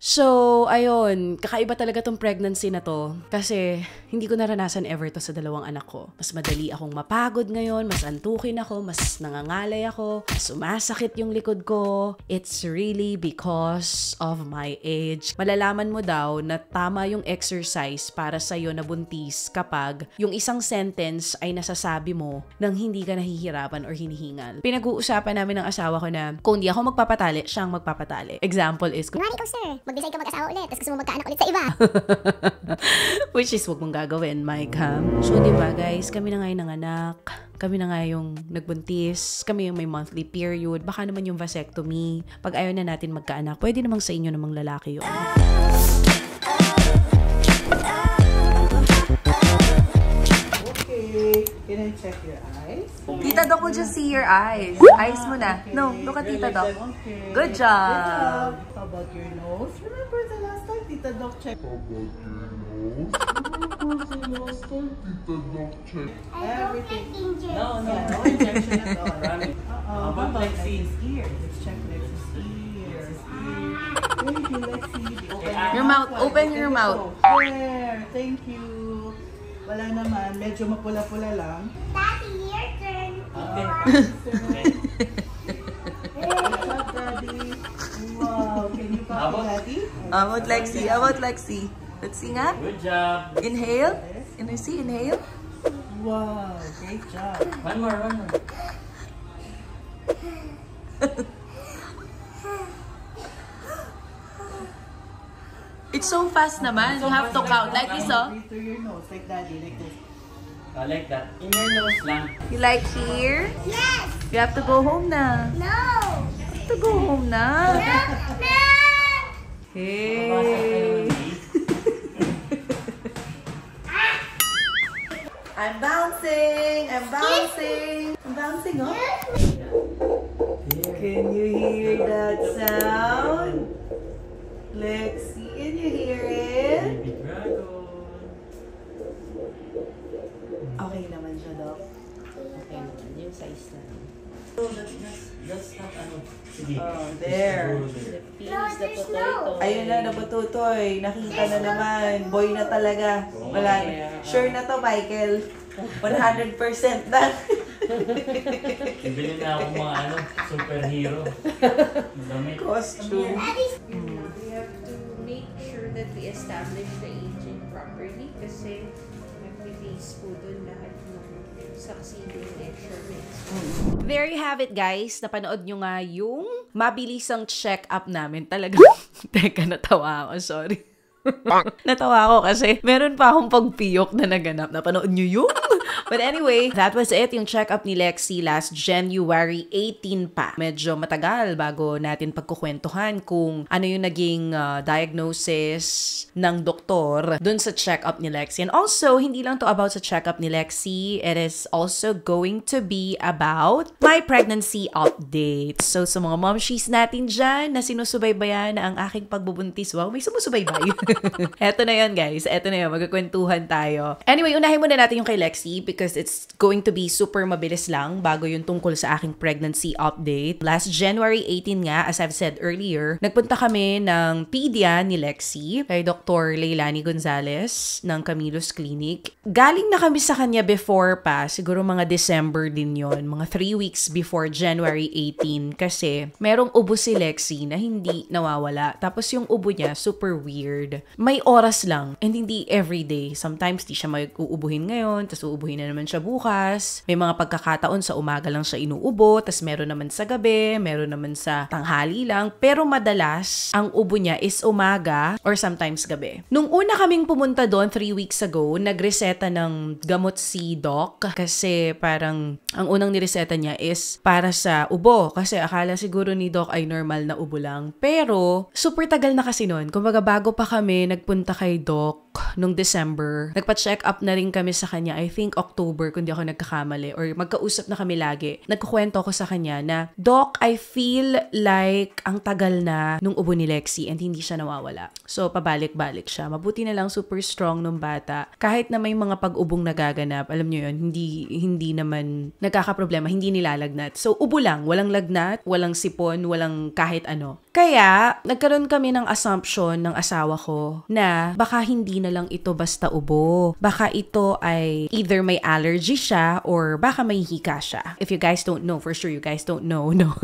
So, ayun, kakaiba talaga tong pregnancy na to kasi hindi ko naranasan ever to sa dalawang anak ko. Mas madali akong mapagod ngayon, mas antukin ako, mas nangangalay ako, mas sumasakit yung likod ko. It's really because of my age. Malalaman mo daw na tama yung exercise para sa'yo na buntis kapag yung isang sentence ay nasasabi mo nang hindi ka nahihirapan or hinihingal. Pinag-uusapan namin ng asawa ko na kung di ako magpapatali, siyang magpapatali. Example is, Kunwari ikaw, sir, mag-decide ka mag-asawa ulit, tapos gusto mo magkaanak ulit sa iba. which is wag mong gagawin, Mike, ha? So, diba guys, kami na nga yung nanganak, kami na nga yung nagbuntis, kami yung may monthly period, baka naman yung vasectomy. Pag ayaw na natin magkaanak, pwede namang sa inyo namang lalaki yun. Okay, can I check your eyes? Tita Doc will just see your eyes. Eyes mo na. No, look at Tita Doc. Okay. Good job. How about your nose? Remember the last time Tita Doc checked? Everything. No injection at all. How about Lexi's ears? Let's check Lexi's ears. Thank you, Lexi. Your mouth. Open your mouth. There. Thank you. Wala naman. Medyo mapula-pula lang. Daddy, your turn. Good job, Daddy. Wow. Can you copy Daddy? How about Lexi? How about Lexi? Let's see nga. Good job. Inhale. Can you see? Inhale. Wow. Great job. One more. It's so fast naman. You have to count. Like this, oh. Breathe through your nose. Like Daddy. Like this. Like that. In your nose lang. You like here? Yes. You have to go home na. No. You have to go home na. No. Hey. I'm bouncing. I'm bouncing. I'm bouncing, oh. Can you hear that sound? Lexi, can you hear it? Baby dragon. Okay naman siya, Doc. Okay naman. Yung size na. So that's not ano. Sige. Oh, there. Ayun na, nabututoy. Nakita na naman. Boy na talaga. Wala na. Sure na to, Michael. 100% na. Bibili na akong mga ano, superhero. Damit. Costume. We have to make sure that we establish the aging properly kasi nag-release po dun lahat ng succeeding measurements. There you have it, guys. Napanood nyo nga yung mabilisang check-up namin. Talaga. Teka, natawa ako. Sorry. Natawa ako kasi meron pa akong pagpiyok na naganap. Napanood nyo yun? But anyway, that was it. Yung check-up ni Lexi last January 18 pa. Medyo matagal bago natin pagkukwentuhan kung ano yung naging diagnosis ng doktor dun sa check-up ni Lexi. And also, hindi lang to about sa check-up ni Lexi. It is also going to be about my pregnancy update. So, sa mga momshies natin dyan na sinusubaybayan na ang aking pagbubuntis. Wow, may sumusubaybay. Eto na yun, guys. Eto na yun. Magkakwentuhan tayo. Anyway, unahin muna natin yung kay Lexi because it's going to be super mabilis lang bago yung tungkol sa aking pregnancy update. Last January 18 nga, as I've said earlier, nagpunta kami ng pedia ni Lexi kay Dr. Leilani Gonzalez ng Camillus Clinic. Galing na kami sa kanya before pa, siguro mga December din yon, mga 3 weeks before January 18 kasi merong ubo si Lexi na hindi nawawala. Tapos yung ubo niya, super weird. May oras lang and hindi everyday. Sometimes di siya mag-uubuhin ngayon, tapos uubuhin na naman siya bukas. May mga pagkakataon sa umaga lang siya inuubo, tapos meron naman sa gabi, meron naman sa tanghali lang. Pero madalas, ang ubo niya is umaga or sometimes gabi. Nung una kaming pumunta doon 3 weeks ago, nagreseta ng gamot si Doc kasi parang ang unang nireseta niya is para sa ubo kasi akala siguro ni Doc ay normal na ubo lang. Pero super tagal na kasi noon. Kumbaga bago pa kami nagpunta kay Doc, nung December. Nagpa-check up na rin kami sa kanya, I think October, kung di ako nagkakamali, or magkausap na kami lagi. Nagkukwento ko sa kanya na, Doc, I feel like ang tagal na nung ubo ni Lexi and hindi siya nawawala. So, pabalik-balik siya. Mabuti na lang super strong nung bata. Kahit na may mga pag-ubong nagaganap, alam nyo yun, hindi naman nagkakaproblema, hindi nilalagnat. So, ubo lang. Walang lagnat, walang sipon, walang kahit ano. Kaya, nagkaroon kami ng assumption ng asawa ko na baka hindi na lang ito basta ubo. Baka ito ay either may allergy siya or baka may hika siya. If you guys don't know, for sure you guys don't know, no?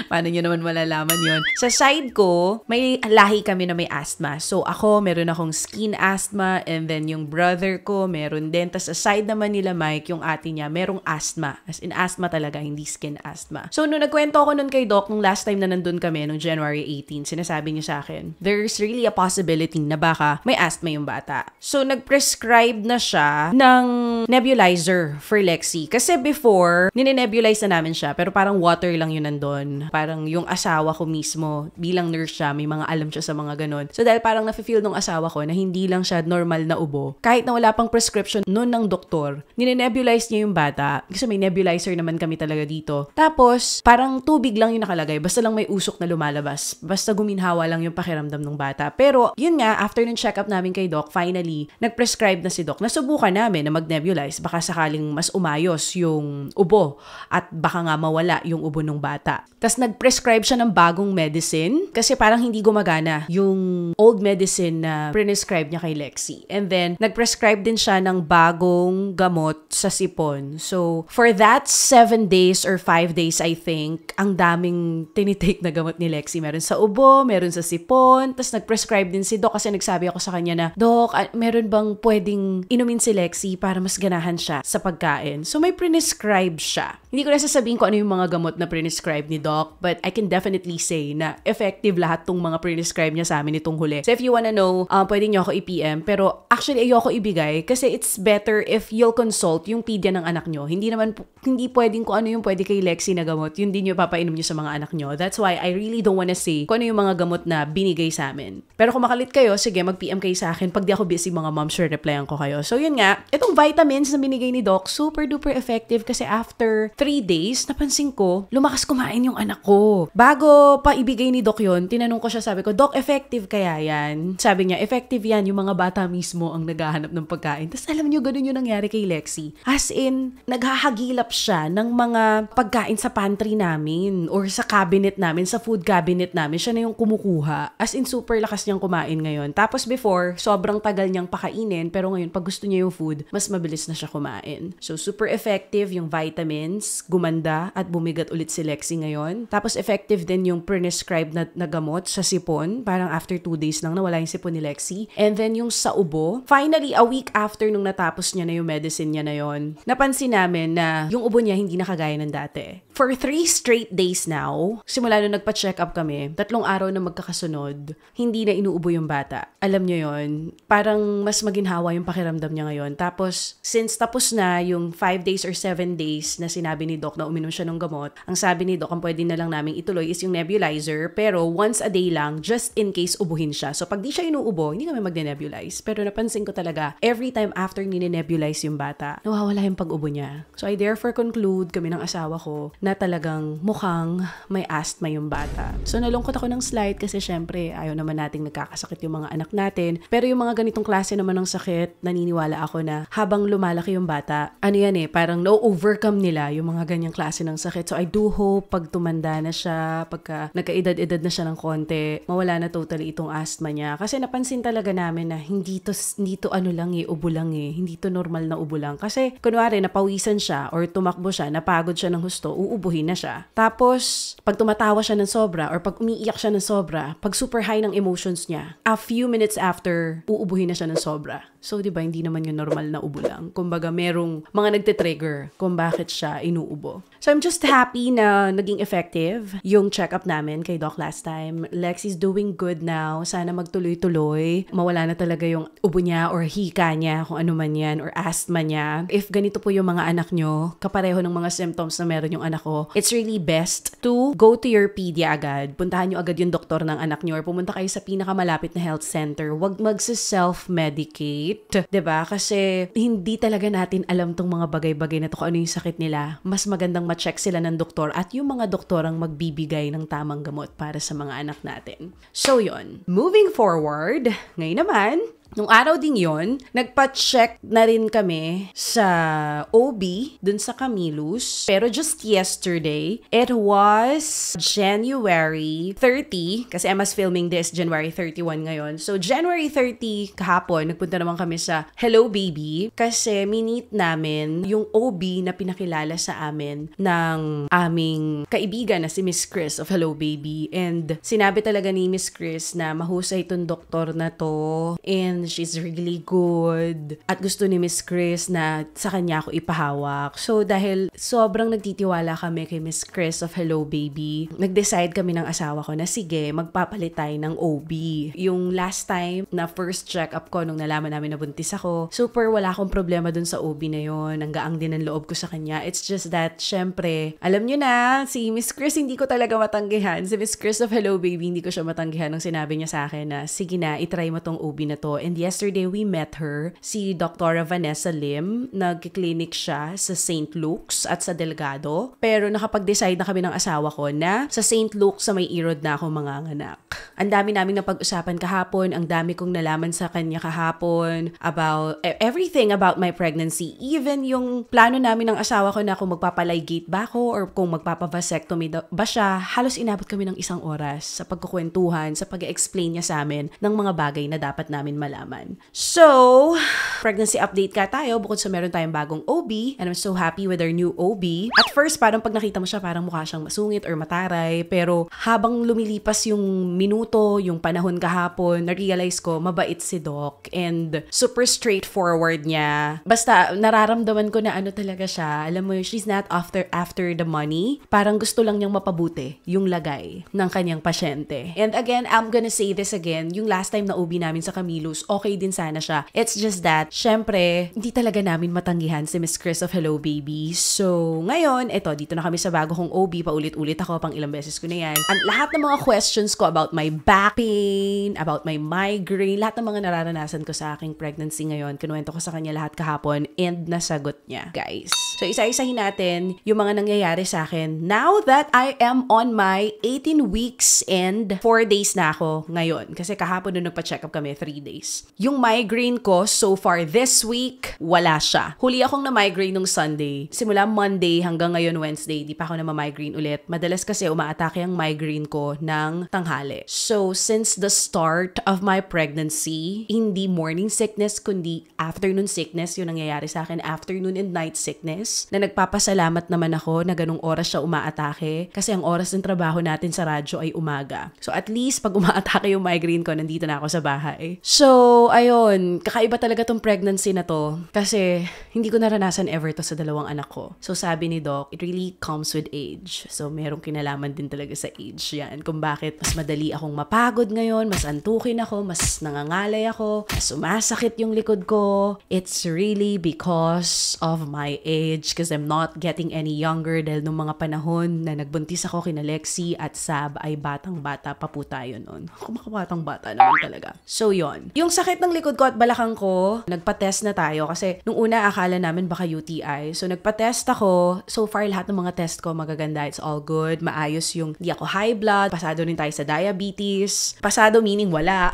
Paano nyo naman malalaman yun? Sa side ko, may lahi kami na may asthma. So ako, meron akong skin asthma and then yung brother ko, meron din. Tapos sa side naman nila Mike, yung ate niya, merong asthma. As in asthma talaga, hindi skin asthma. So nung nagkwento ako nun kay Doc, nung last time na nandun kami, nung January 18, sinasabi niya sa akin, there's really a possibility na baka may asthma yung bata. So nag-prescribe na siya ng nebulizer for Lexi. Kasi before, ninenebulize na namin siya, pero parang water lang yun nandun. Parang yung asawa ko mismo, bilang nurse siya, may mga alam siya sa mga ganon. So dahil parang nafe-feel ng asawa ko na hindi lang siya normal na ubo, kahit na wala pang prescription nun ng doktor, ninenebulize niya yung bata. Kasi may nebulizer naman kami talaga dito. Tapos, parang tubig lang yung nakalagay, basta lang may usok na lumalabas. Basta guminhawa lang yung pakiramdam ng bata. Pero, yun nga, after ng check-up namin kay Doc, finally, nag-prescribe na si Doc. Nasubukan namin na mag-nebulize, baka sakaling mas umayos yung ubo at baka nga mawala yung ubo ng bata. Tapos nag-prescribe siya ng bagong medicine kasi parang hindi gumagana yung old medicine na prescribe niya kay Lexi. And then, nag-prescribe din siya ng bagong gamot sa sipon. So, for that 7 days or 5 days, I think, ang daming tinitake na gamot ni Lexi. Meron sa ubo, meron sa sipon. Tapos nag-prescribe din si Doc kasi nagsabi ako sa kanya na, Doc, meron bang pwedeng inumin si Lexi para mas ganahan siya sa pagkain? So, may prescribe siya. Hindi ko na sasabihin ko ano yung mga gamot na prescribe ni Doc, but I can definitely say na effective lahat tong mga prescribe niya sa amin itong huli. So, if you wanna know, pwede niyo ako i-PM, pero actually, ayoko ibigay kasi it's better if you'll consult yung pedia ng anak nyo. Hindi pwedeng kung ano yung pwede kay Lexi na gamot, yun din yung papainom nyo sa mga anak nyo. That's why I really don't wanna say kung ano yung mga gamot na binigay sa amin. Pero kung makalit kayo, sige, mag-PM kayo sa akin. Pag di ako busy mga mom, sure, replyan ko kayo. So, yun nga, itong vitamins na binigay ni Doc, super duper effective kasi after 3 days, napansin ko, lumakas kumain yung anak ko. Bago pa ibigay ni Doc yun, tinanong ko siya, sabi ko, Doc, effective kaya yan? Sabi niya, effective yan, yung mga bata mismo ang naghahanap ng pagkain. Tapos alam niyo, ganun yung nangyari kay Lexi. As in, naghahagilap siya ng mga pagkain sa pantry namin or sa cabinet namin, sa food cabinet namin. Siya na yung kumukuha. As in, super lakas niyang kumain ngayon. Tapos before, sobrang tagal niyang pakainin, pero ngayon, pag gusto niya yung food, mas mabilis na siya kumain. So, super effective yung vitamins, gumanda at bumigat ulit si Lexi ngayon. Tapos, effective din yung prescribed na gamot sa sipon. Parang after 2 days lang nawala yung sipon ni Lexi. And then, yung sa ubo, finally, a week after nung natapos niya na yung medicine niya na yon, napansin namin na yung ubo niya hindi nakagaya ng dati. For 3 straight days now, simula nung nagpa-check up kami, 3 araw na magkakasunod, hindi na inuubo yung bata. Alam niyo yon, parang mas maginhawa yung pakiramdam niya ngayon. Tapos, since tapos na yung 5 days or 7 days na sinabi ni Doc na uminom siya ng gamot, ang sabi ni Doc, ang pwede na lang namin ituloy is yung nebulizer, pero once a day lang, just in case ubuhin siya. So, pag di siya inuubo, hindi kami magne-nebulize. Pero napansin ko talaga, every time after nine-nebulize yung bata, nawawala yung pag-ubo niya. So, I therefore conclude, kami ng asawa ko, na talagang mukhang may asthma yung bata. So, nalungkot ako ng slide kasi syempre, ayaw naman nating nagkakasakit yung mga anak natin. Pero yung mga ganitong klase naman ng sakit, naniniwala ako na habang lumalaki yung bata, ano yan parang no-overcome nila yung mga ganyang klase ng sakit. So, I do hope pag tumanda na siya, pagka nagkaedad-edad na siya ng konti, mawala na totally itong asthma niya. Kasi napansin talaga namin na hindi to ano lang ubo lang hindi to normal na ubo lang. Kasi, kunwari, napawisan siya or tumakbo siya, napagod siya ng husto, uubuhin na siya. Tapos, pag tumatawa siya ng sobra or pag umiiyak siya ng sobra, pag super high ng emotions niya, a few minutes after, uubuhin na siya ng sobra. So, di ba, hindi naman yung normal na ubo lang. Kumbaga, merong mga nagte-trigger kung bakit siya inuubo. So, I'm just happy na naging effective yung check-up namin kay Doc last time. Lexi's doing good now. Sana magtuloy-tuloy. Mawala na talaga yung ubo niya or hika niya, kung ano man yan, or asthma niya. If ganito po yung mga anak nyo, kapareho ng mga symptoms na meron yung anak ko, it's really best to go to your pedia agad. Puntahan nyo agad yung doktor ng anak nyo or pumunta kayo sa pinakamalapit na health center. Huwag magsa-self-medicate. 'Di ba? Kasi hindi talaga natin alam tong mga bagay-bagay na to kung ano yung sakit nila. Mas magandang ma-check sila ng doktor at yung mga doktor ang magbibigay ng tamang gamot para sa mga anak natin. So yon. Moving forward, ngayon naman, nung araw ding yon, nagpa-check na rin kami sa OB dun sa Camillus. Pero just yesterday, it was January 30, kasi Emma's filming this January 31 ngayon. So January 30 kahapon, nagpunta naman kami sa Hello Baby kasi minit namin yung OB na pinakilala sa amin ng aming kaibigan na si Miss Chris of Hello Baby. And sinabi talaga ni Miss Chris na mahusay itong doktor na to and she's really good. At gusto ni Miss Chris na sa kanya ako ipahawak. So, dahil sobrang nagtitiwala kami kay Miss Chris of Hello Baby, nag-decide kami ng asawa ko na sige, magpapalit tayo ng OB. Yung last time na first check-up ko nung nalaman namin na buntis ako, super wala akong problema dun sa OB na yon. Ang gaang din ang loob ko sa kanya. It's just that, syempre, alam nyo na, si Miss Chris hindi ko talaga matanggihan. Si Miss Chris of Hello Baby, hindi ko siya matanggihan nung sinabi niya sa akin na, sige na, itry mo tong OB na to. And yesterday, we met her, si Dr. Vanessa Lim. Nag-clinic siya sa St. Luke's at sa Delgado. Pero nakapag-decide na kami ng asawa ko na sa St. Luke's sa may Irod na ako manganganak. Ang dami naming napag-usapan kahapon, ang dami kong nalaman sa kanya kahapon about everything about my pregnancy. Even yung plano namin ng asawa ko na kung magpapaligate ba ako or kung magpapavasectomy ba siya, halos inabot kami ng 1 oras sa pagkukwentuhan, sa pag-explain niya sa amin ng mga bagay na dapat namin malaman. So, pregnancy update ka tayo bukod sa meron tayong bagong OB and I'm so happy with our new OB. At first, parang pag nakita mo siya, parang mukha siyang masungit or mataray. Pero habang lumilipas yung minuto, yung panahon kahapon, na-realize ko, mabait si Doc and super straightforward niya. Basta, nararamdaman ko na ano talaga siya. Alam mo, she's not after the money. Parang gusto lang niyang mapabuti yung lagay ng kanyang pasyente. And again, I'm gonna say this again, yung last time na OB namin sa Camillus, okay din sana siya. It's just that, syempre, hindi talaga namin matanggihan si Miss Chris of Hello Baby. So, ngayon, dito na kami sa bago kong OB. Paulit-ulit ako, pang ilang beses ko na yan. At lahat ng mga questions ko about my back pain, about my migraine, lahat ng mga nararanasan ko sa aking pregnancy ngayon, kinuwento ko sa kanya lahat kahapon and nasagot niya, guys. So, isa-isahin natin yung mga nangyayari sa akin now that I am on my 18 weeks and 4 days na ako ngayon. Kasi kahapon nung nagpa-check up kami, 3 days. Yung migraine ko, so far this week, wala siya. Huli akong na-migraine nung Sunday. Simula Monday hanggang ngayon Wednesday, di pa ako na-migraine ulit. Madalas kasi umaatake ang migraine ko ng tanghali. So, since the start of my pregnancy, hindi morning sickness, kundi afternoon sickness yung nangyayari sa akin. Afternoon and night sickness. Na nagpapasalamat naman ako na ganung oras siya umaatake. Kasi ang oras ng trabaho natin sa radyo ay umaga. So, at least pag umaatake yung migraine ko, nandito na ako sa bahay. So, ayun, kakaiba talaga tong pregnancy na to kasi hindi ko naranasan ever to sa 2 anak ko. So, sabi ni Doc, it really comes with age. So, merong kinalaman din talaga sa age yan. Kung bakit mas madali akong mapagod ngayon, mas antukin ako, mas nangangalay ako, mas sumasakit yung likod ko. It's really because of my age because I'm not getting any younger dahil nung mga panahon na nagbuntis ako kina Lexi at Sab ay batang-bata pa po tayo noon. Ako makabatang-bata naman talaga. So, yon. Yung sakit ng likod ko at balakang ko, nagpa-test na tayo kasi nung una akala namin baka UTI. So, nagpa-test ako. So far, lahat ng mga test ko magaganda. It's all good. Maayos yung di ako high blood. Pasado rin tayo sa diabetes. Pasado meaning wala.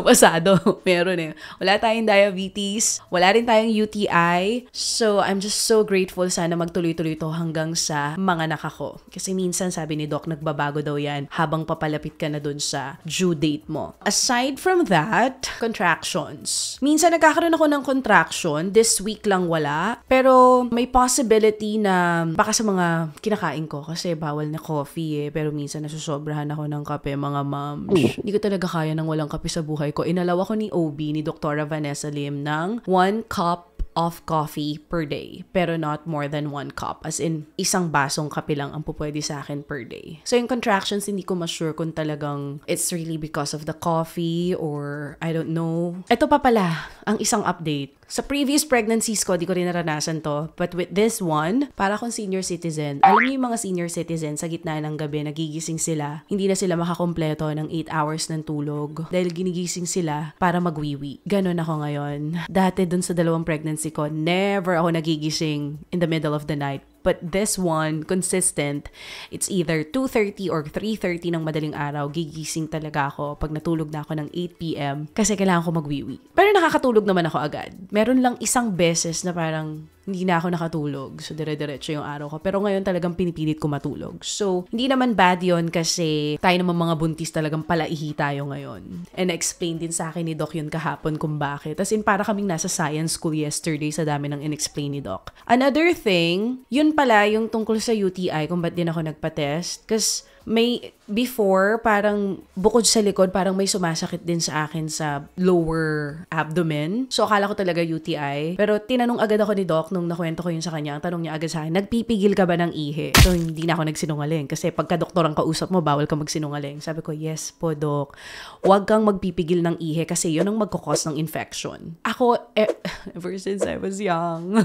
Pasado. Meron eh. Wala tayong diabetes. Wala rin tayong UTI. So, I'm just so grateful. Sana magtuloy-tuloy to hanggang sa mga anak ako. Kasi minsan sabi ni Doc, nagbabago daw yan habang papalapit ka na dun sa due date mo. Aside from that, contractions. Minsan nagkakaroon ako ng contraction. This week lang wala. Pero may possibility na baka sa mga kinakain ko kasi bawal na coffee eh. Pero minsan nasusobrahan ako ng kape, mga moms. Hindi ko talaga kaya ng walang kape sa buhay ko. Inalaw ako ni OB, ni Dr. Vanessa Lim ng 1 cup of coffee per day. Pero not more than 1 cup. As in, 1 basong kape lang ang pupwede sa akin per day. So, yung contractions, hindi ko ma-sure kung talagang it's really because of the coffee or I don't know. Ito pa pala, ang isang update. Sa previous pregnancies ko, di ko rin naranasan to. But with this one, para akong senior citizen. Alam niyo yung mga senior citizen, sa gitna ng gabi, nagigising sila. Hindi na sila makakompleto ng 8 hours ng tulog. Dahil ginigising sila para magwiwi. Ganon ako ngayon. Dati dun sa 2 pregnancy ko, never ako nagigising in the middle of the night. But this one, consistent, it's either 2:30 or 3:30 ng madaling araw, gigising talaga ako pag natulog na ako ng 8 p.m. kasi kailangan ko magwiwi. Pero nakakatulog naman ako agad. Meron lang isang beses na parang hindi na ako nakatulog. So, dire-diretso yung araw ko. Pero ngayon talagang pinipilit ko matulog. So, hindi naman bad yon kasi tayo naman mga buntis talagang palaihi tayo ngayon. And na-explain din sa akin ni Doc yun kahapon kung bakit. As in, para kaming nasa science school yesterday sa dami ng in-explain ni Doc. Another thing, yun pala yung tungkol sa UTI kung ba't din ako nagpa-test. Kasi may before, parang bukod sa likod, parang may sumasakit din sa akin sa lower abdomen. So, akala ko talaga UTI. Pero tinanong agad ako ni Doc nung nakwento ko yun sa kanya. Ang tanong niya agad sa akin, nagpipigil ka ba ng ihi? So, hindi na ako nagsinungaling. Kasi pagka doktor ang kausap mo, bawal ka magsinungaling. Sabi ko, yes po, Doc. Huwag kang magpipigil ng ihi kasi yun ang magkakos ng infection. Ako, ever since I was young,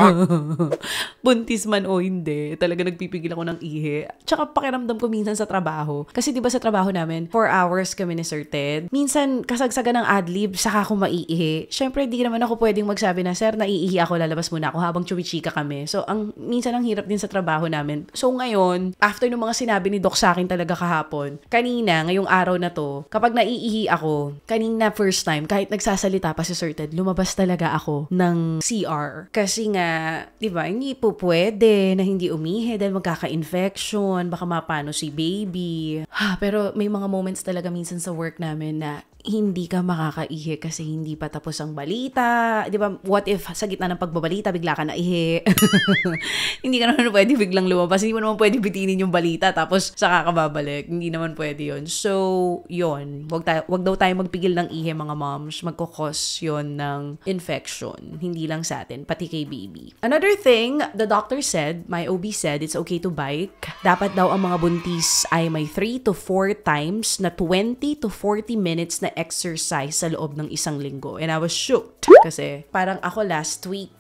buntis man o hindi, talaga nagpipigil ako ng ihi. Tsaka pakiramdam ko minsan sa trabaho. Kasi di ba sa trabaho namin, 4 hours kami ni Sir Ted. Minsan, kasagsagan ng adlib, saka ako maiihi. Syempre, di naman ako pwedeng magsabi na, Sir, naiihi ako, lalabas muna ako habang chumichika kami. So, minsan ang hirap din sa trabaho namin. So, ngayon, after ng mga sinabi ni Doc sa akin talaga kahapon, kanina, ngayong araw na to, kapag naiihi ako, kanina first time, kahit nagsasalita pa si Sir Ted, lumabas talaga ako ng CR. Kasi nga, di ba, hindi po pwede na hindi umihi dahil magkaka-infection, baka mapano si baby. Pero may mga moments talaga minsan sa work namin na hindi ka makakaihi kasi hindi pa tapos ang balita. Di ba, what if sa gitna ng pagbabalita, bigla ka naihi? Hindi ka naman pwede biglang lumabas. Hindi mo naman pwede bitinin yung balita tapos saka ka babalik. Hindi naman pwede yun. So, yun. Wag daw tayo magpigil ng ihi, mga moms. Magkukos yun ng infection. Hindi lang sa atin, pati kay baby. Another thing, the doctor said, my OB said, it's okay to bike. Dapat daw ang mga buntis ay may 3 to 4 times na 20 to 40 minutes na exercise sa loob ng isang linggo. And I was shocked. Kasi parang ako last week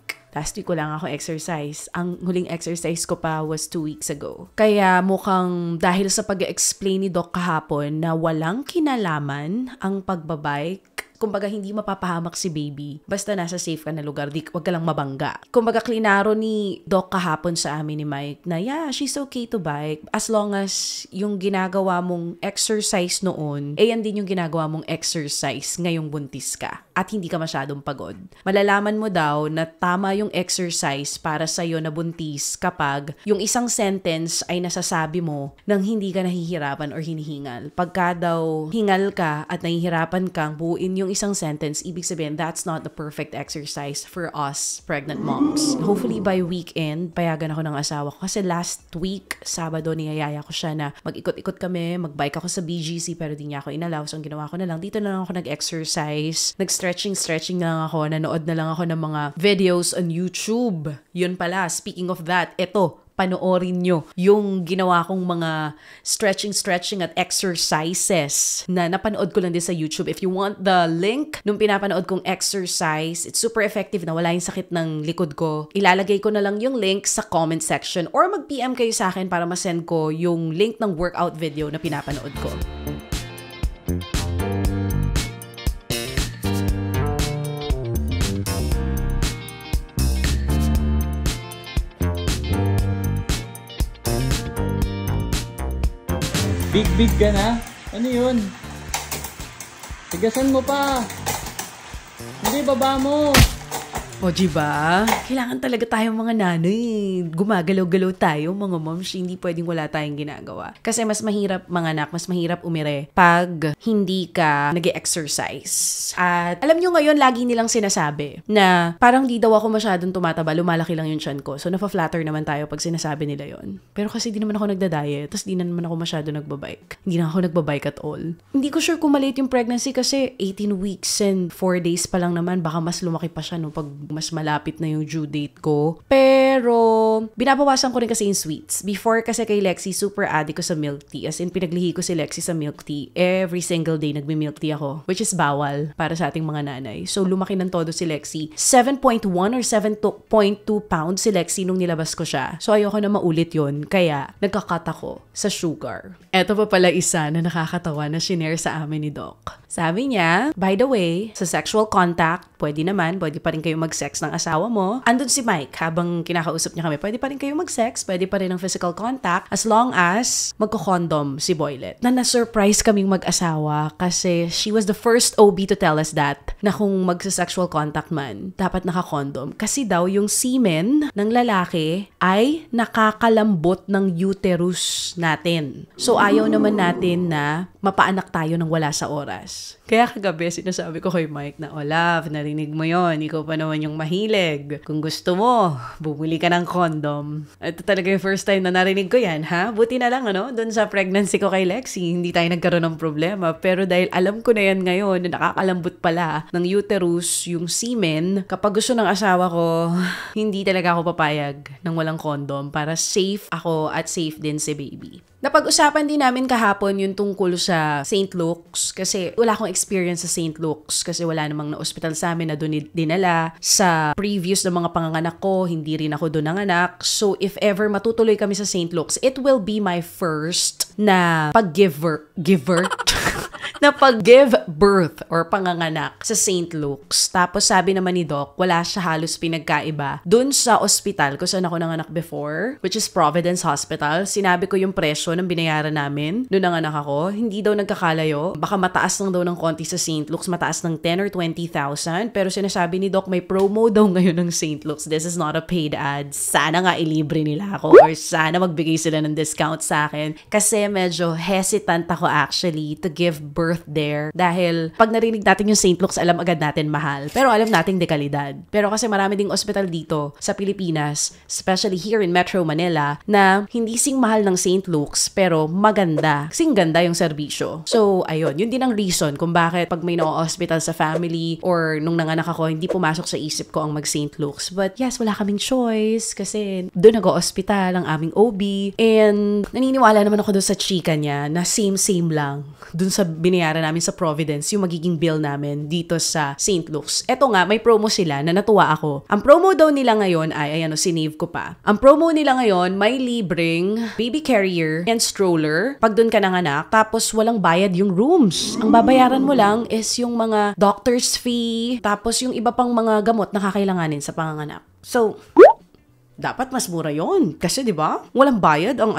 ko lang ako exercise. Ang huling exercise ko pa was 2 weeks ago. Kaya mukhang dahil sa pag-explain ni Doc kahapon na walang kinalaman ang pagbabike, kumbaga hindi mapapahamak si baby. Basta nasa safe ka na lugar, wag ka lang mabangga. Kumbaga klinaro ni Doc kahapon sa amin ni Mike na yeah, she's okay to bike as long as yung ginagawa mong exercise noon, yan din yung ginagawa mong exercise ngayong buntis ka at hindi ka masyadong pagod. Malalaman mo daw na tama yung exercise para sa'yo na buntis kapag yung isang sentence ay nasasabi mo nang hindi ka nahihirapan or hinihingal. Pagka daw hingal ka at nahihirapan kang buuin yung isang sentence, ibig sabihin, that's not the perfect exercise for us pregnant moms. Hopefully by weekend, payagan ako ng asawa ko. Kasi last week, Sabado, niyayaya ko siya na mag-ikot-ikot kami, mag-bike ako sa BGC, pero di niya ako inalaw. So, ang ginawa ko na lang, dito na lang ako nag-exercise. Nag-stretching na lang ako. Nanood na lang ako ng mga videos on YouTube. Yun pala, speaking of that, eto, panoorin nyo yung ginawa kong mga stretching at exercises na napanood ko lang din sa YouTube. If you want the link nung pinapanood kong exercise, it's super effective na wala yung sakit ng likod ko. Ilalagay ko na lang yung link sa comment section or mag-PM kayo sa akin para masend ko yung link ng workout video na pinapanood ko. Big ka na? Ano yun? Tigasan mo pa. Hindi, baba mo. O, diba? Kailangan talaga tayong mga nanay. Gumagalaw-galaw tayo, mga moms. Hindi pwedeng wala tayong ginagawa. Kasi mas mahirap, mga anak, mas mahirap umire pag hindi ka nag-exercise. At alam nyo ngayon, lagi nilang sinasabi na parang di daw ako masyadong tumataba, lumalaki lang yung tiyan ko. So, nafa-flatter naman tayo pag sinasabi nila yon. Pero kasi di naman ako nagda-diet, tapos di naman ako masyado nagbabike. Hindi na ako nagbabike at all. Hindi ko sure kung maliit yung pregnancy kasi 18 weeks and 4 days pa lang naman. Baka mas lumaki pa siya no, pag mas malapit na yung due date ko. Pero, binabawasan ko rin kasi yung sweets. Before kasi kay Lexi, super addict ko sa milk tea. As in, pinaglihi ko si Lexi sa milk tea. Every single day, nagmi-milk tea ako. Which is bawal para sa ating mga nanay. So, lumaki ng todo si Lexi. 7.1 or 7.2 pounds si Lexi nung nilabas ko siya. So, ayoko na maulit yon. Kaya, nagkakat ako sa sugar. Eto pa pala isa na nakakatawa na shinare sa amin ni Doc. Sabi niya, by the way, sa sexual contact, pwede pa rin kayo mag-sex ng asawa mo. Andun si Mike, habang kinakausap niya kami, pwede pa rin kayo mag-sex, pwede pa rin ng physical contact, as long as magko-condom si Boylet. Na-surprise kaming mag-asawa kasi she was the first OB to tell us that, na kung magsa-sexual contact man, dapat naka-condom. Kasi daw, yung semen ng lalaki ay nakakalambot ng uterus natin. So, ayaw naman natin na mapaanak tayo ng wala sa oras. Kaya kagabi, sinasabi ko kay Mike na, oh love, narinig mo yon, ikaw pa naman yung mahilig. Kung gusto mo, bumili ka ng condom. Ito talaga yung first time na narinig ko yan, ha? Buti na lang, doon sa pregnancy ko kay Lexi, hindi tayo nagkaroon ng problema. Pero dahil alam ko na yan ngayon, na nakakalambot pala ng uterus yung semen, kapag gusto ng asawa ko, hindi talaga ako papayag ng walang condom para safe ako at safe din si baby. Napag-usapan din namin kahapon yung tungkol sa St. Luke's kasi wala akong experience sa St. Luke's kasi wala namang na-hospital sa amin na doon dinala. Sa previous na mga panganganak ko, hindi rin ako doon nanganak. So, if ever matutuloy kami sa St. Luke's, it will be my first na na pag-give birth or panganganak sa St. Luke's. Tapos sabi naman ni Doc, wala siya halos pinagkaiba. Doon sa ospital kung saan ako nanganak before, which is Providence Hospital, sinabi ko yung presyo ng binayaran namin noon nanganak ako. Hindi daw nagkakalayo. Baka mataas lang daw ng konti sa St. Luke's, mataas ng 10 or 20,000. Pero sinasabi ni Doc, may promo daw ngayon ng St. Luke's. This is not a paid ad. Sana nga ilibre nila ako or sana magbigay sila ng discount sa akin. Kasi medyo hesitant ako actually to give birth there. Dahil pag narinig natin yung St. Luke's, alam agad natin mahal. Pero alam nating dekalidad. Pero kasi marami ding ospital dito sa Pilipinas, especially here in Metro Manila, na hindi sing mahal ng St. Luke's, pero maganda. Kasing ganda yung serbisyo. So, ayun. Yun din ang reason kung bakit pag may na-hospital sa family or nung nanganak ako, hindi pumasok sa isip ko ang mag-St. Luke's. But yes, wala kaming choice kasi doon nag-hospital ang aming OB. And naniniwala naman ako doon sa chika niya na same lang. Doon sa binayaran namin sa Providence, yung magiging bill namin dito sa St. Luke's. Eto nga, may promo sila na natuwa ako. Ang promo daw nila ngayon ay, ayan o, sinave ko pa. Ang promo nila ngayon, may libreng baby carrier and stroller pag doon ka nanganak, tapos walang bayad yung rooms. Ang babayaran mo lang is yung mga doctor's fee, tapos yung iba pang mga gamot na kakailanganin sa panganganak. So, dapat mas mura yon kasi 'di ba? Walang bayad ang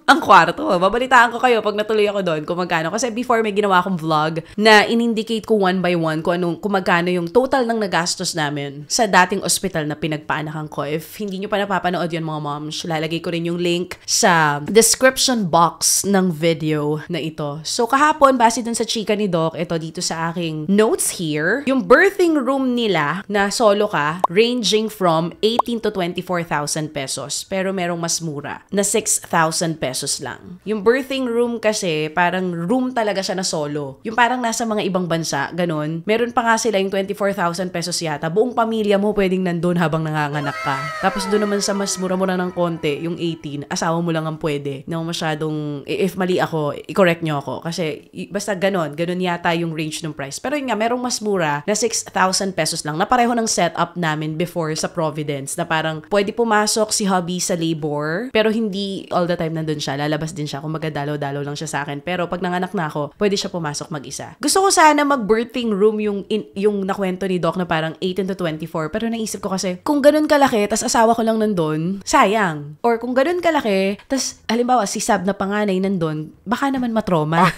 ang kwarto. Babalitaan ko kayo pag natuloy ako doon kung magkano. Kasi before may ginawa akong vlog na in-indicate ko one by one kung magkano yung total ng nagastos namin sa dating ospital na pinagpaanakan ko. If hindi nyo pa napapanood yun mga moms, lalagay ko rin yung link sa description box ng video na ito. So kahapon, base dun sa chika ni Doc, ito dito sa aking notes here, yung birthing room nila na solo ka, ranging from 18 to 24,000 pesos. Pero merong mas mura na 6,000 pesos lang. Yung birthing room kasi, parang room talaga siya na solo. Yung parang nasa mga ibang bansa, ganun. Meron pa nga sila yung 24,000 pesos yata. Buong pamilya mo pwedeng nandun habang nanganganak ka. Tapos doon naman sa mas mura-mura ng konti, yung 18, asawa mo lang ang pwede. Na masyadong, if mali ako, i-correct nyo ako. Kasi basta ganun yata yung range ng price. Pero yun nga, merong mas mura na 6,000 pesos lang, na pareho ng setup namin before sa Providence, na parang pwede pumasok si hubby sa labor, pero hindi all the time nandun siya. Lalabas din siya. Kung magdadalaw-dalaw lang siya sa akin. Pero pag nanganak na ako, pwede siya pumasok mag-isa. Gusto ko sana mag-birthing room yung nakwento ni Doc na parang 18 to 24. Pero naisip ko kasi, kung ganun kalaki, tas asawa ko lang nandun, sayang. Or kung ganun kalaki, tas halimbawa si Sab na panganay nandun, baka naman matroma.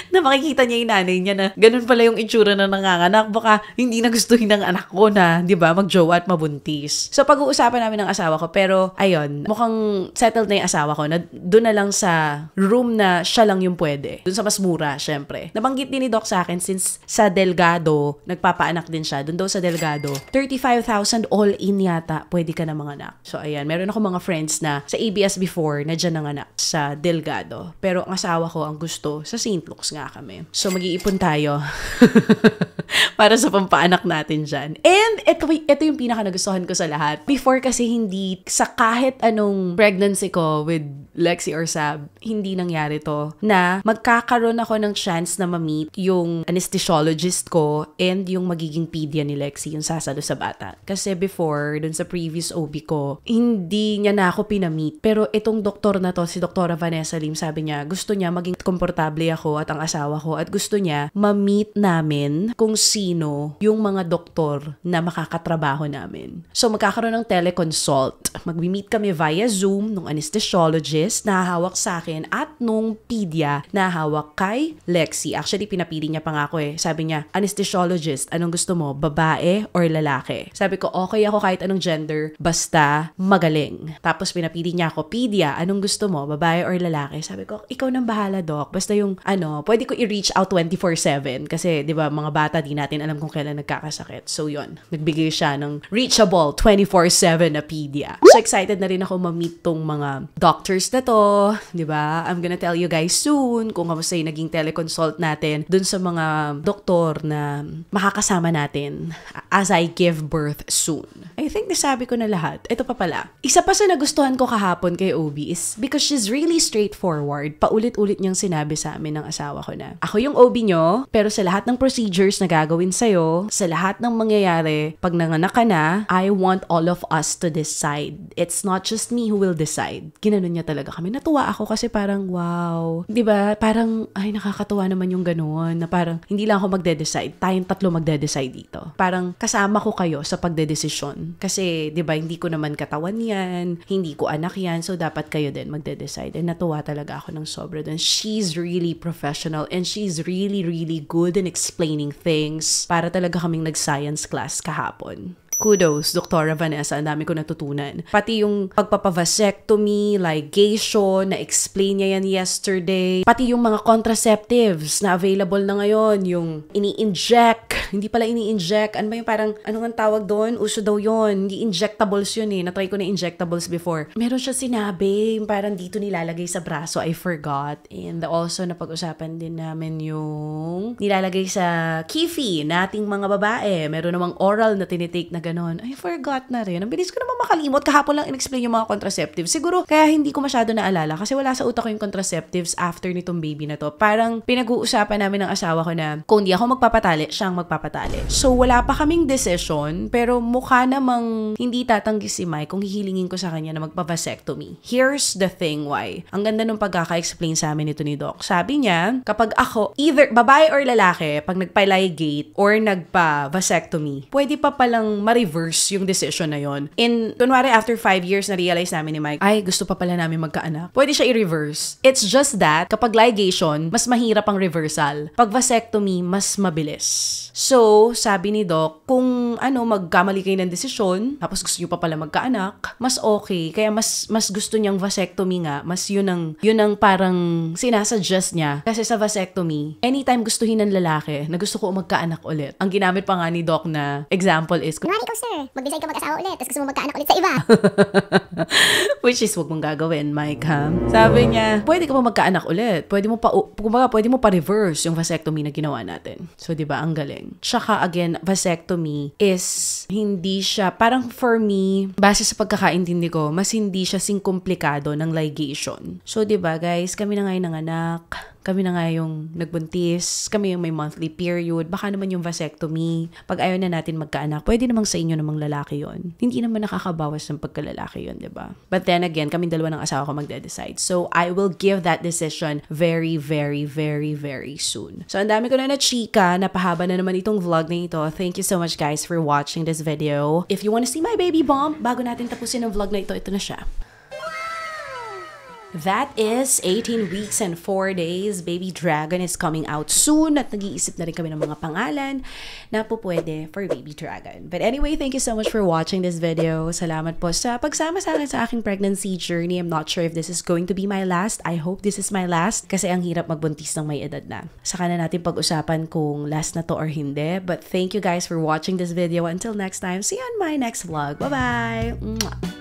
Na makikita niya yung nanay niya na ganun pala yung itsura na nanganganak, baka hindi na gustuhin ng anak ko na, di ba, magjowa at mabuntis. So, pag-uusapan namin ng asawa ko, pero ayun, mukhang settled na yung asawa ko na doon na lang sa room na siya lang yung pwede. Doon sa mas mura, syempre. Nabanggit din ni Doc sa akin since sa Delgado, nagpapaanak din siya. Doon daw sa Delgado, 35,000 all in yata, pwede ka na manganak. So, ayan, meron ako mga friends na sa ABS before na dyan nanganak sa Delgado. Pero ang asawa ko, ang gusto, So, sa St. Luke's nga kami. So, mag-iipon tayo para sa pampaanak natin dyan. And ito yung pinaka-nagustuhan ko sa lahat. Before kasi hindi, sa kahit anong pregnancy ko with Lexi or Sab, hindi nangyari to, na magkakaroon ako ng chance na ma-meet yung anesthesiologist ko and yung magiging pedia ni Lexi, yung sasalo sa bata. Kasi before, dun sa previous OB ko, hindi niya na ako pinamit. Pero itong doktor na to, si Dr. Vanessa Lim, sabi niya, gusto niya maging komportable ako at ang asawa ko at gusto niya ma-meet namin kung sino yung mga doktor na makakatrabaho namin. So, magkakaroon ng teleconsult. Mag-meet kami via Zoom nung anesthesiologist na hawak sa akin at nung pedia na hawak kay Lexi. Actually, pinapili niya pa nga ako eh. Sabi niya, anesthesiologist, anong gusto mo? Babae or lalaki? Sabi ko, okay ako kahit anong gender, basta magaling. Tapos pinapili niya ako, pedia, anong gusto mo? Babae or lalaki? Sabi ko, ikaw nang bahala, doc. Basta yung, pwede ko i-reach out 24/7 kasi, di ba, mga bata, di natin alam kung kailan nagkakasakit. So, yun. Nagbigay siya ng reachable 24/7 na pedia. So, excited na rin ako ma-meet tong mga doctors na to, di ba? I'm gonna tell you guys soon kung kamusta yung naging teleconsult natin dun sa mga doktor na makakasama natin as I give birth soon. I think nasabi ko na lahat. Ito pa pala. Isa pa sa nagustuhan ko kahapon kay OB is because she's really straightforward. Paulit-ulit niyang sinabi sa amin ng asawa ko na, ako yung OB nyo, pero sa lahat ng procedures na gagawin sa'yo, sa lahat ng mangyayari, pag nanganak ka na, I want all of us to decide. It's not just me who will decide. Ginanon niya talaga kami. Natuwa ako kasi parang, wow. Diba? Parang, ay, nakakatuwa naman yung ganoon. Na parang, hindi lang ako magde-decide. Tayong tatlo magde-decide dito. Parang, kasama ko kayo sa pagde-desisyon. Kasi, diba, hindi ko naman katawan yan. Hindi ko anak yan. So, dapat kayo din magde-decide. And natuwa talaga ako ng sobra dun. She's really professional and she's really, really good in explaining things. Para talaga kaming nag-science class kahapon. Kudos, Dr. Vanessa. Ang dami ko natutunan. Pati yung pagpapavasectomy, ligation, na-explain niya yan yesterday. Pati yung mga contraceptives na available na ngayon. Yung ini-inject. Hindi pala ini-inject. Ano ba yung parang, ano nga tawag doon? Uso daw yun. Hindi injectables yun eh. Natry ko na injectables before. Meron siya sinabi. Yung parang dito nilalagay sa braso. I forgot. And also, napag-usapan din namin yung nilalagay sa kifi nating mga babae. Meron namang oral na tinitake na ganon. I forgot na rin. Ang bilis ko naman makalimot. Kahapon lang in-explain yung mga contraceptives. Siguro, kaya hindi ko masyado naalala kasi wala sa utak ko yung contraceptives after nitong baby na to. Parang pinag-uusapan namin ng asawa ko na kung di ako magpapatali, siyang magpapatali. So, wala pa kaming decision pero mukha namang hindi tatanggi si Mike kung hihilingin ko sa kanya na magpa-vasectomy. Here's the thing why. Ang ganda nung pagkaka-explain sa amin ito ni Doc. Sabi niya, kapag ako, either babae or lalaki, pag nagpa-ligate or nagpa-vasectomy, pwede pa palang reverse yung decision na yon. Kunwari, after 5 years, na-realize namin ni Mike, ay, gusto pa pala namin magkaanak. Pwede siya i-reverse. It's just that, kapag ligation, mas mahirap ang reversal. Pag vasectomy, mas mabilis. So, sabi ni Doc, kung magkamali kayo ng desisyon, tapos gusto nyo pa pala magkaanak, mas okay. Kaya mas gusto niyang vasectomy nga, mas yun ang parang sinasuggest niya. Kasi sa vasectomy, anytime gustuhin ng lalaki na gusto ko magkaanak ulit. Ang ginamit pa nga ni Doc na example is, Kunwari ikaw, sir, mag-decide ka mag-asawa ulit, tapos gusto mo magkaanak ulit sa iba. which is, wag mong gagawin, Mike, ha? Sabi niya, pwede ka pa magkaanak ulit. Pwede mo pa reverse yung vasectomy na ginawa natin. So, di ba, ang galing. Tsaka, again, vasectomy is, hindi siya, parang for me, base sa pagkakaintindi ko, mas hindi siya singkomplikado ng ligation. So, di ba, guys, kami na ngayon ng anak, kami na nga yung nagbuntis, kami yung may monthly period, baka naman yung vasectomy, pag ayaw na natin magkaanak, pwede namang sa inyo namang lalaki yon. Hindi naman nakakabawas ng pagkalalaki yon, diba? But then again, kami dalawa ng asawa ko magde-decide. So, I will give that decision very, very, very, very soon. So, ang dami ko na chika, napahaba na naman itong vlog na ito. Thank you so much, guys, for watching this video. If you wanna see my baby bump, bago natin tapusin ang vlog na ito na siya. That is 18 weeks and 4 days. Baby Dragon is coming out soon at nag-iisip na rin kami ng mga pangalan na po pwede for Baby Dragon. But anyway, thank you so much for watching this video. Salamat po sa pagsama sa akin sa aking pregnancy journey. I'm not sure if this is going to be my last. I hope this is my last kasi ang hirap magbuntis ng may edad na. Saka na natin pag-usapan kung last na to or hindi. But thank you guys for watching this video. Until next time, see you on my next vlog. Bye-bye!